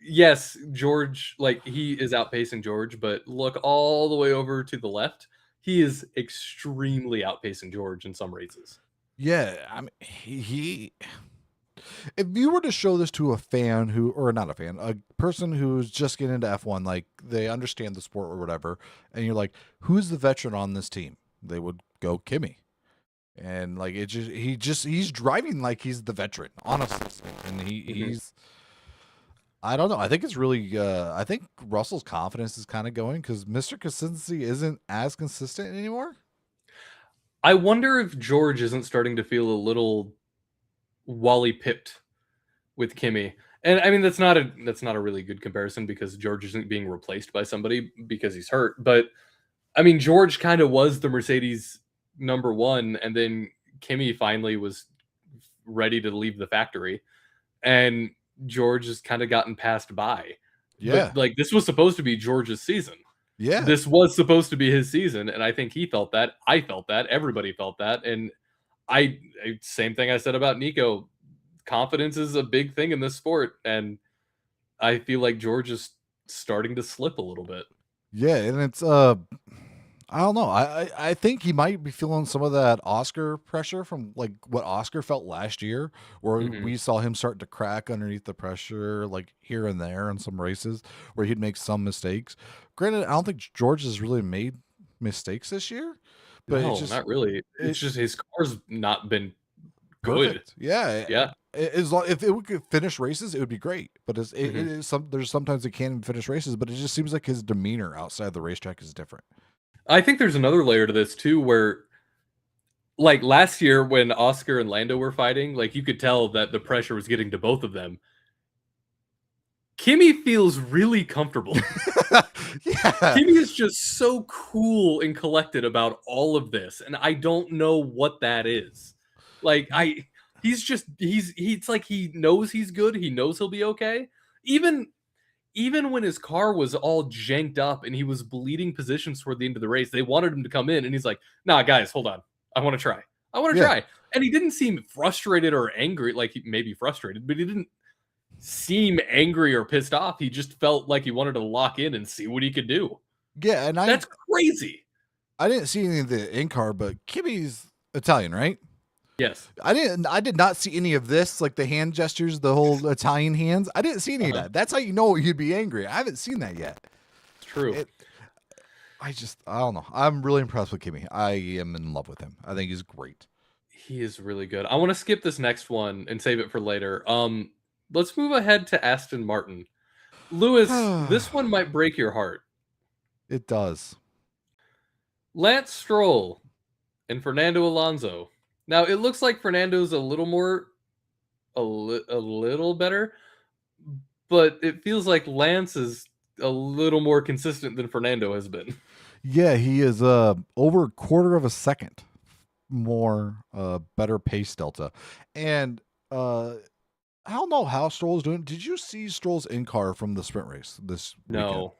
yes, George, like he is outpacing George, but look all the way over to the left. He is extremely outpacing George in some races. yeah. I mean, he. If you were to show this to a fan who, or not a fan, a person who's just getting into F1, like they understand the sport or whatever, and you're like, who's the veteran on this team? They would go Kimmy. And like he's driving like he's the veteran, honestly. And Mhm. he's I don't know. I think it's really I think Russell's confidence is kind of going because Mr. Consistency isn't as consistent anymore. I wonder if George isn't starting to feel a little Wally pipped with Kimmy. And I mean that's not a really good comparison because George isn't being replaced by somebody because he's hurt. But I mean George kind of was the Mercedes number one, and then Kimmy finally was ready to leave the factory. And George has kind of gotten passed by. But Yeah. like this was supposed to be George's season. Yeah. This was supposed to be his season, and I think he felt that. I felt that. Everybody felt that, and same thing I said about Nico. Confidence is a big thing in this sport, and I feel like George is starting to slip a little bit. Yeah, and it's I don't know. I think he might be feeling some of that Oscar pressure from like what Oscar felt last year, where Hmm. we saw him start to crack underneath the pressure, like here and there in some races where he'd make some mistakes. Granted, I don't think George has really made mistakes this year, but it's No, just not really. It's it just his car's not been good. perfect. Yeah, Yeah. as long if it could finish races, it would be great. But it Hmm. is there's sometimes it can't even finish races, but it just seems like his demeanor outside the racetrack is different. I think there's another layer to this too, where like last year when Oscar and Lando were fighting, like you could tell that the pressure was getting to both of them. Kimmy feels really comfortable. Yeah. Kimmy is just so cool and collected about all of this, and I don't know what that is. Like it's like he knows he's good. He knows he'll be okay. Even even when his car was all janked up and he was bleeding positions toward the end of the race, they wanted him to come in, and he's like, "Nah, guys, hold on. I want to try. I want to Yeah. try." And he didn't seem frustrated or angry. Like he may be frustrated, but he didn't seem angry or pissed off. He just felt like he wanted to lock in and see what he could do. Yeah, and That's crazy. I didn't see any of the in car, but Kimmy's Italian, right? Yes. I did not see any of this, like the hand gestures, the whole Italian hands. I didn't see any of Uh-huh. that. That's how you know you'd be angry. I haven't seen that yet. It's true. It I don't know. I'm really impressed with Kimmy. I am in love with him. I think he's great. He is really good. I want to skip this next one and save it for later. Let's move ahead to Aston Martin. Lewis, this one might break your heart. It does. Lance Stroll and Fernando Alonso. Now it looks like Fernando's a little more a little better, but it feels like Lance is a little more consistent than Fernando has been. Yeah, he is over a quarter of a second more better pace delta. And uh I don't know how Stroll's doing. Did you see Stroll's in car from the sprint race this weekend? No.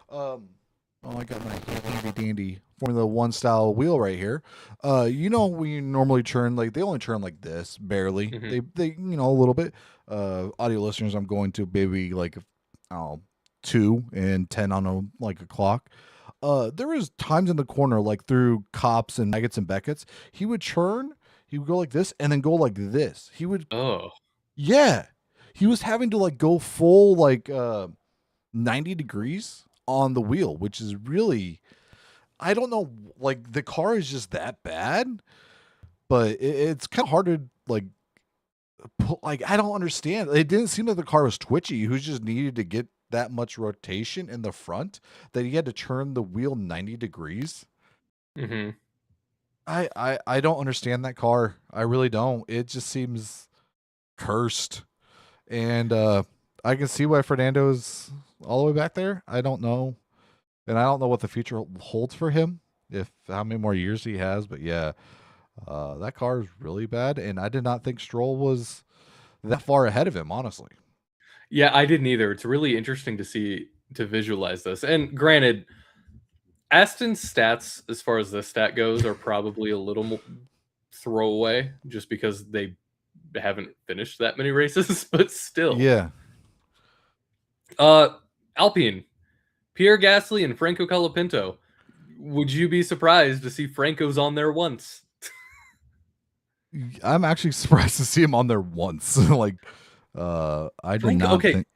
Um, oh, I got my handy dandy Formula One style wheel right here. You know, we normally turn like they only turn like this, barely. Hmm. They a little bit. Audio listeners, I'm going to maybe like I don't know 2 and 10 on a clock. There was times in the corner, like through Cops and Maggots and Beckett's, he would go like this and then go like this. Oh. Yeah, he was having to like go full 90 degrees on the wheel, which is really, I don't know, like the car is just that bad, but it's kind of hard to I don't understand. It didn't seem like the car was twitchy. He was just needed to get that much rotation in the front that he had to turn the wheel 90 degrees. Hmm. I don't understand that car. I really don't. It just seems cursed. And I can see why Fernando's all the way back there. I don't know. And I don't know what the future holds for him, if how many more years he has, but yeah. That car is really bad, and I did not think Stroll was that far ahead of him, honestly. Yeah, I didn't either. It's really interesting to visualize this. And granted, Aston's stats, as far as this stat goes, are probably a little more throwaway just because they haven't finished that many races, but still. Yeah. Uh Alpine, Pierre Gasly and Franco Colapinto. Would you be surprised to see Franco's on there once? I'm actually surprised to see him on there once. I did Franco, not okay, think.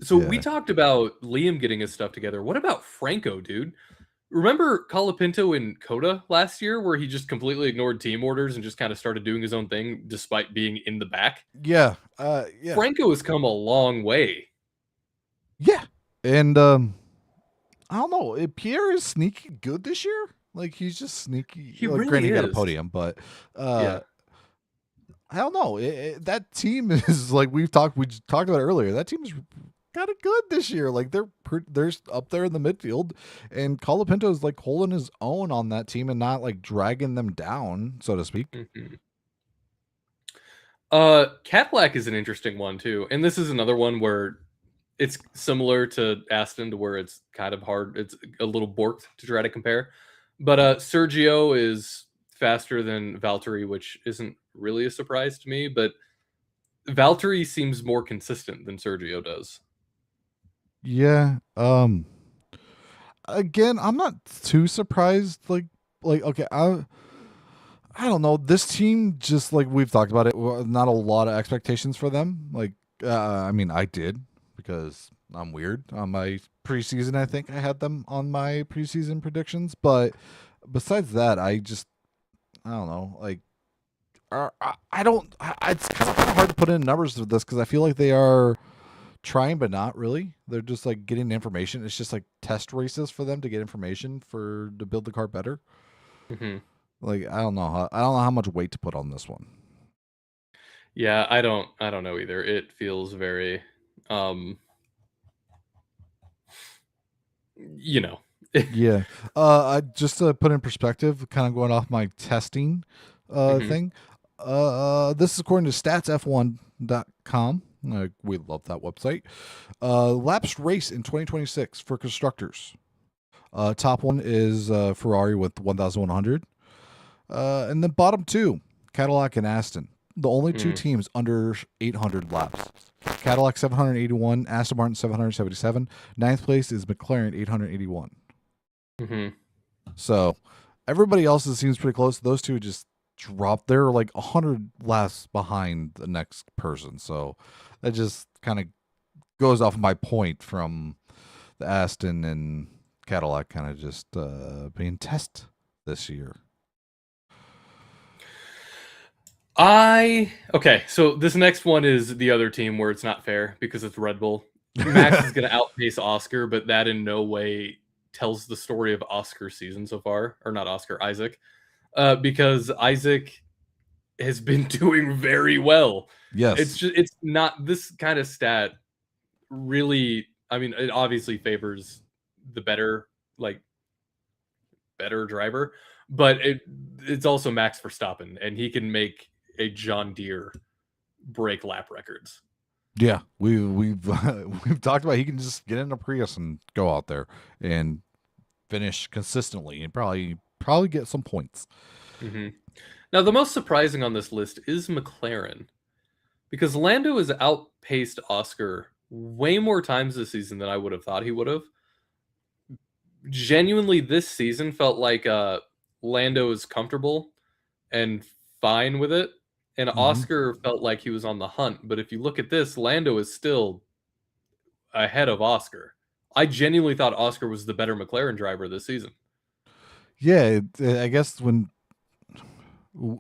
so we Yeah. talked about Liam getting his stuff together. What about Franco, dude? Remember Colapinto in Coda last year, where he just completely ignored team orders and just kind of started doing his own thing despite being in the back? Yeah. Yeah. Franco has come a long way. Yeah. And I don't know. Pierre is sneaky good this year. Like he's just sneaky. He Like, really granted, he got a is. podium, but Yeah. I don't know. That team is like we talked about it earlier. That team is kind of good this year. Like they're up there in the midfield, and Colapinto is like holding his own on that team and not like dragging them down, so to speak. Mhm. Cadillac is an interesting one too, and this is another one where it's similar to Aston, to where it's kind of hard. It's a little borked to try to compare, but Sergio is faster than Valtteri, which isn't really a surprise to me. But Valtteri seems more consistent than Sergio does. Yeah. Again, I'm not too surprised. Okay, I don't know. This team, just like we've talked about it, not a lot of expectations for them. I mean, I did because I'm weird. On my preseason, I think I had them on my preseason predictions. But besides that, I don't know. I don't. It's kind of hard to put in numbers for this because I feel like they are trying, but not really. They're just like getting information. It's just like test races for them to get information to build the car better. Hmm. Like I don't know how much weight to put on this one. Yeah, I don't know either. It feels very, um, you know. Yeah. I just to put in perspective, kind of going off my testing Hmm. thing. This is according to statsf1.com. We love that website. Lapsed race in 2026 for constructors. Top one is Ferrari with 1,100. And then bottom two, Cadillac and Aston. The only two Mm. teams under 800 laps. Cadillac 781, Aston Martin 777. Ninth place is McLaren 881. Hmm. So everybody else's seems pretty close. Those two just dropped. They're like 100 laps behind the next person. So that just kind of goes off my point from the Aston and Cadillac kind of just being test this year. Okay, so this next one is the other team where it's not fair because it's Red Bull. Max is going to outpace Oscar, but that in no way tells the story of Oscar's season so far, or not Oscar, Isaac, because Isaac has been doing very well. Yes. It's not this kind of stat really, I mean, it obviously favors the like better driver, but it's also Max Verstappen, and he can make a John Deere break lap records. Yeah, we've we've talked about he can just get in a Prius and go out there and finish consistently and probably get some points. Hmm. Now, the most surprising on this list is McLaren, because Lando has outpaced Oscar way more times this season than I would have thought he would have. Genuinely, this season felt like Lando is comfortable and fine with it, and Hmm. Oscar felt like he was on the hunt. But if you look at this, Lando is still ahead of Oscar. I genuinely thought Oscar was the better McLaren driver this season. Yeah, I guess when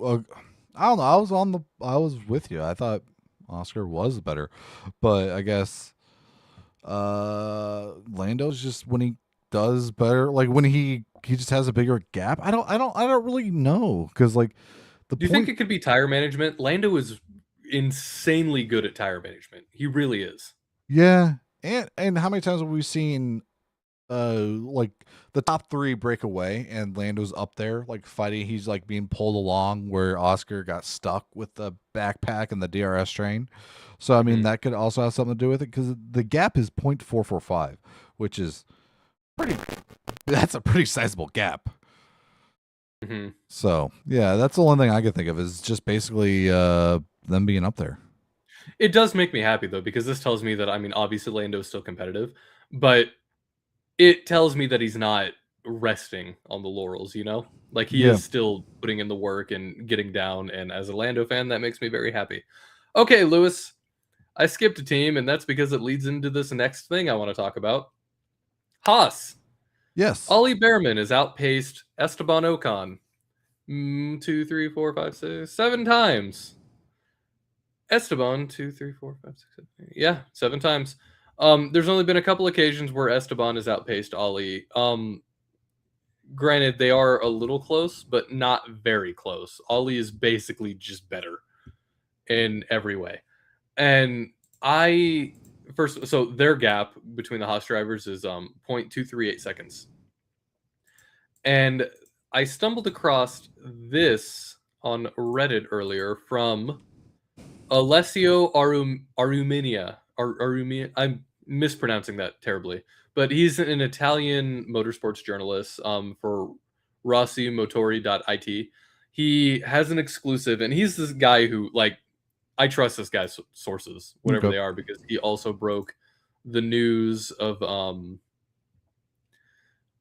uh, I don't know, I was with you. I thought Oscar was better, but I guess Lando's just when he does better, like when he just has a bigger gap. I don't really know because like the Do you think point. it could be tire management? Lando is insanely good at tire management. He really is. Yeah, and how many times have we seen like the top three break away and Lando's up there like fighting? He's like being pulled along where Oscar got stuck with the backpack and the DRS train. So I mean Hmm. that could also have something to do with it because the gap is 0.445, which is pretty. That's a pretty sizable gap. Hmm. So yeah, that's the only thing I could think of is just basically them being up there. It does make me happy though, because this tells me that, I mean, obviously Lando is still competitive, but it tells me that he's not resting on the laurels, you know? Like he Yeah. is still putting in the work and getting down, and as a Lando fan, that makes me very happy. Okay, Lewis, I skipped a team, and that's because it leads into this next thing I want to talk about. Haas. Yes. Ollie Behrman has outpaced Esteban Ocon two, three, four, five, six, 7 times. Esteban, two, three, four, five, six, seven, eight. Yeah, 7 times. There's only been a couple occasions where Esteban has outpaced Ollie. Granted, they are a little close, but not very close. Ollie is basically just better in every way. And I first, so their gap between the Haas drivers is 0.238 seconds. And I stumbled across this on Reddit earlier from Alessio Arumina. I'm mispronouncing that terribly, but he's an Italian motorsports journalist for RossiMotori.it. He has an exclusive, and he's this guy who, like, I trust this guy's sources, whatever Okay. they are, because he also broke the news of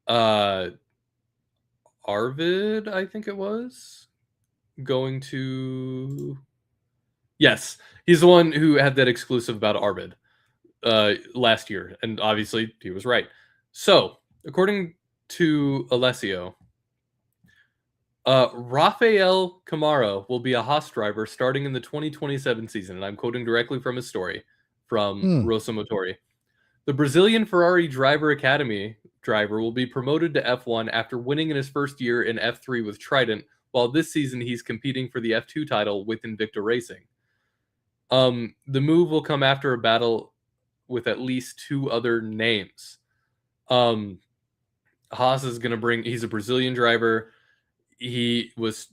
uh Arvid, I think it was, going to, yes, he's the one who had that exclusive about Arvid last year, and obviously he was right. So, according to Alessio, Rafael Camaro will be a Haas driver starting in the 2027 season, and I'm quoting directly from his story from Hmm. Rosa Motori. The Brazilian Ferrari Driver Academy driver will be promoted to F1 after winning in his first year in F3 with Trident, while this season he's competing for the F2 title with Invicta Racing. The move will come after a battle with at least two other names. Um, Haas is going to bring. He's a Brazilian driver. He was.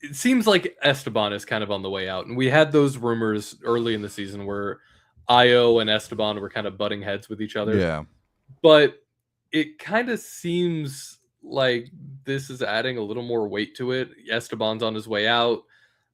It seems like Esteban is kind of on the way out, and we had those rumors early in the season where Io and Esteban were kind of butting heads with each other. Yeah. But it kind of seems like this is adding a little more weight to it. Esteban's on his way out.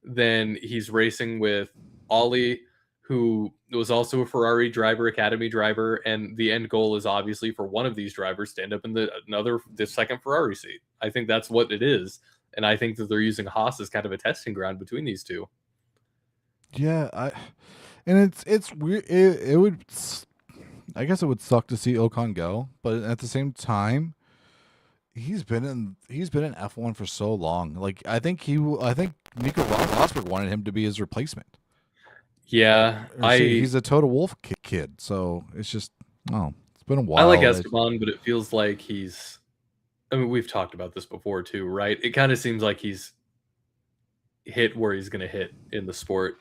Then he's racing with Ollie, who was also a Ferrari driver, academy driver, and the end goal is obviously for one of these drivers to end up in the second Ferrari seat. I think that's what it is, and I think that they're using Haas as kind of a testing ground between these two. Yeah. And it's weird. It would. I guess it would suck to see Ocon go, but at the same time, he's been in F1 for so long. Like I think Nico Rosberg wanted him to be his replacement. Yeah, Or see, he's a Total Wolf kid, so it's just oh, it's been a I like while. Esteban, but it feels like he's. I mean, we've talked about this before too, right? It kind of seems like he's hit where he's going to hit in the sport.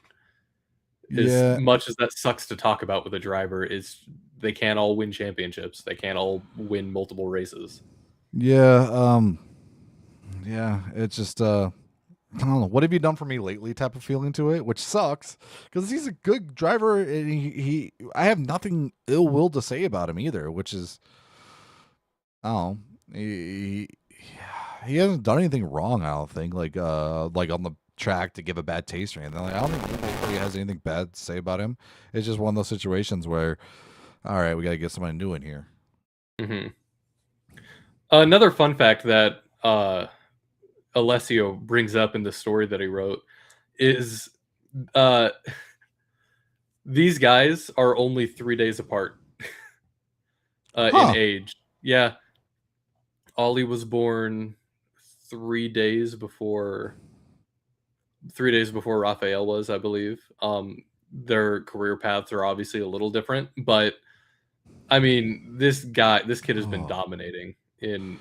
As Yeah, much as that sucks to talk about with a driver, is they can't all win championships. They can't all win multiple races. yeah, yeah. It's just I don't know. What have you done for me lately? Type of feeling to it, which sucks because he's a good driver and I have nothing ill will to say about him either, which is I don't know. He hasn't done anything wrong. I don't think like on the track to give a bad taste or anything. Like, I don't think anybody has anything bad to say about him. It's just one of those situations where, all right, we got to get somebody new in here. Hmm. Another fun fact that Alessio brings up in the story that he wrote is uh, these guys are only 3 days apart in Huh. age. Yeah, Ollie was born 3 days before 3 days before Raphael was, I believe. Their career paths are obviously a little different, but I mean, this kid has been Oh. dominating in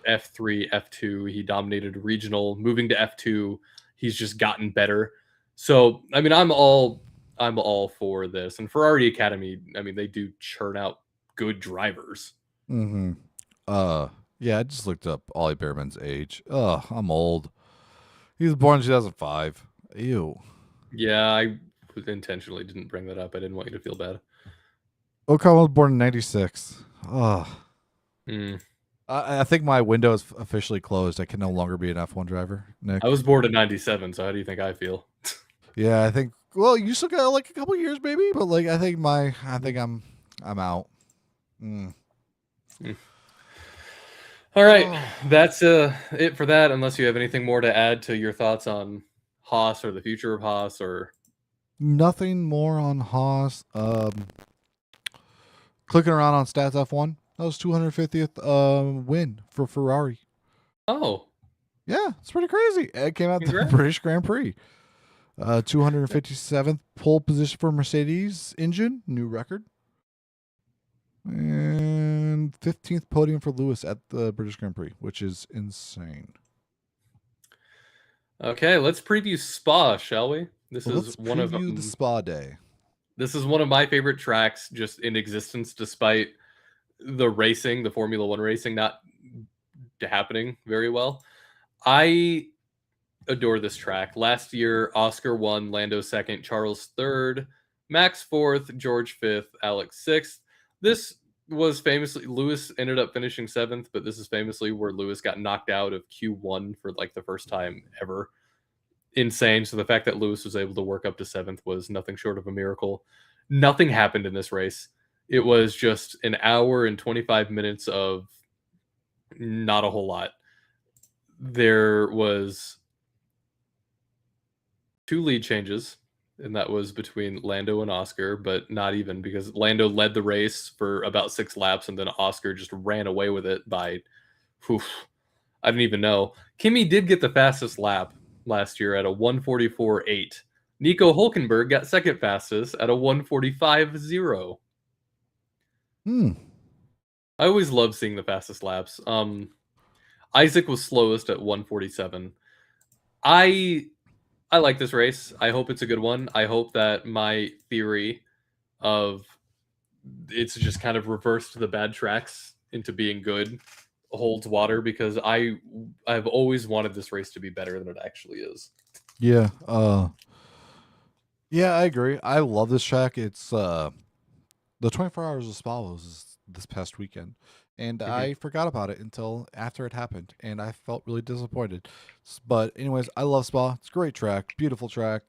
F3, F2. He dominated regional. Moving to F2, he's just gotten better. So, I mean, I'm all for this. And Ferrari Academy, I mean, they do churn out good drivers. Mm-hmm. Uh. Yeah, I just looked up Ollie Behrman's age. Ugh, I'm old. He was born in 2005. Ew. Yeah, I intentionally didn't bring that up. I didn't want you to feel bad. Ocon was born in 96. Ugh. Mm. I think my window is officially closed. I can no longer be an F1 driver, Nick. I was born in '97, so how do you think I feel? Yeah, I think. Well, you still got like a couple years, maybe, but like I think I'm out. Mm. Mm. All right, Oh, that's it for that. Unless you have anything more to add to your thoughts on Haas or the future of Haas, or nothing more on Haas. Clicking around on Stats F1. That was 250th win for Ferrari. oh, Yeah, it's pretty crazy. It came out the congrats. British Grand Prix. 257th pole position for Mercedes engine, new record. And 15th podium for Lewis at the British Grand Prix, which is insane. Okay, let's preview Spa, shall we? This Well, let's is one of preview the spa day. this is one of my favorite tracks just in existence, despite the racing, the Formula One racing, not happening very well. I adore this track. Last year, Oscar won, Lando second, Charles third, Max fourth, George fifth, Alex sixth. This was famously Lewis ended up finishing seventh, but this is famously where Lewis got knocked out of Q1 for like the first time ever. Insane. So the fact that Lewis was able to work up to seventh was nothing short of a miracle. Nothing happened in this race. It was just an hour and 25 minutes of not a whole lot. There was two lead changes, and that was between Lando and Oscar, but not even because Lando led the race for about 6 laps, and then Oscar just ran away with it by, whew, I don't even know. Kimi did get the fastest lap last year at a 1:44.8. Nico Hulkenberg got second fastest at a 1:45.0. Hmm. I always love seeing the fastest laps. Isaac was slowest at 1:47. I I like this race. I hope it's a good one. I hope that my theory of it's just kind of reversed the bad tracks into being good holds water because I've always wanted this race to be better than it actually is. Yeah. Yeah, I agree. I love this track. It's the 24 hours of Spa was this past weekend, and Mhm. I forgot about it until after it happened, and I felt really disappointed. But anyways, I love Spa. It's a great track, beautiful track.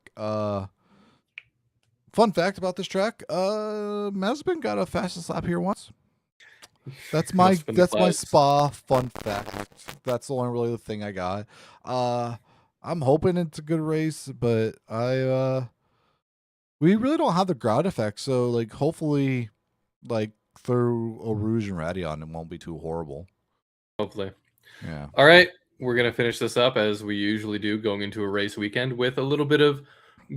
Fun fact about this track: Mazepin got a fastest lap here once. Must have been the That's my clouds. Spa fun fact. That's the only really thing I got. Uh, I'm hoping it's a good race, but we really don't have the ground effect, so like hopefully like through Eau Rouge and Radion, it won't be too horrible. Hopefully. Yeah. All right, we're gonna finish this up as we usually do, going into a race weekend with a little bit of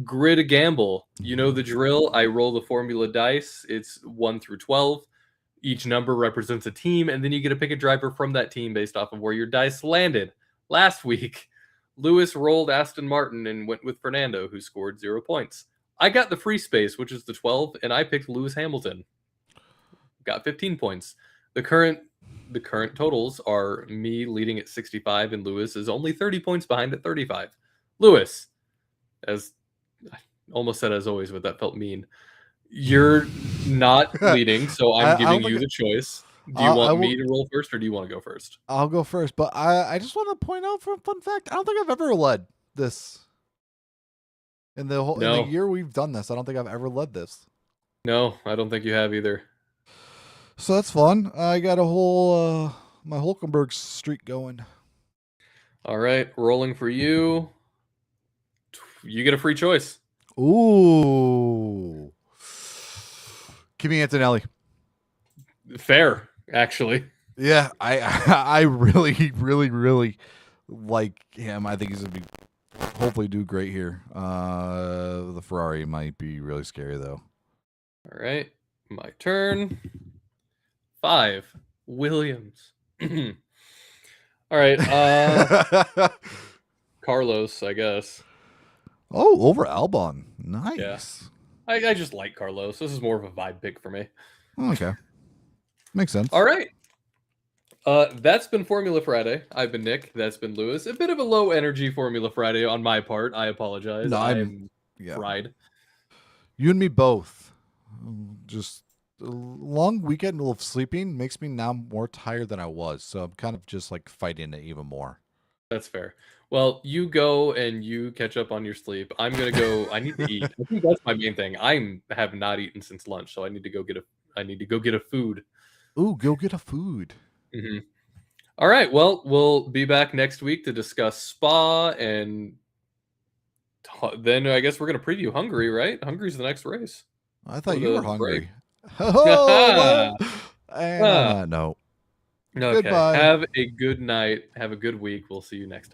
grid gamble. You know the drill. I roll the formula dice. It's 1 through 12. Each number represents a team, and then you get to pick a driver from that team based off of where your dice landed. Last week, Lewis rolled Aston Martin and went with Fernando, who scored 0 points. I got the free space, which is the 12, and I picked Lewis Hamilton. Got 15 points. The current totals are me leading at 65, and Lewis is only 30 points behind at 35. Lewis, as I almost said as always, but that felt mean. You're not leading, so I'm I don't giving think you the choice. Do you I want will. me to roll first, or do you want to go first? I'll go first, but I just want to point out for a fun fact. I don't think I've ever led this in the No, year we've done this. I don't think I've ever led this. no, I don't think you have either. So that's fun. I got a whole my Hulkenberg streak going. All right, rolling for you. You get a free choice. Ooh. Kimi Antonelli. Fair, actually. Yeah, I really, really, really like him. I think he's gonna be hopefully do great here. The Ferrari might be really scary though. All right, my turn. 5, Williams. All right, Carlos, I guess. Oh, over Albon. Yeah. Nice. I just like Carlos. This is more of a vibe pick for me. Okay. Makes sense. All right. That's been Formula Friday. I've been Nick. That's been Lewis. A bit of a low energy Formula Friday on my part. I apologize. No, I am yeah. fried. You and me both. Just a long weekend of sleeping makes me now more tired than I was. So I'm kind of just like fighting it even more. That's fair. Well, you go and you catch up on your sleep. I'm gonna go. I need to eat. I think that's my main thing. I have not eaten since lunch, so I need to go get a. I need to go get a food. Ooh, go get a food. Mm-hmm. All right. Well, we'll be back next week to discuss Spa, and then I guess we're gonna preview Hungary. Right? Hungary's the next race. I thought For you were the break. hungry. Oh, and on Ah. that note, Okay. goodbye. Have a good night. Have a good week. We'll see you next time.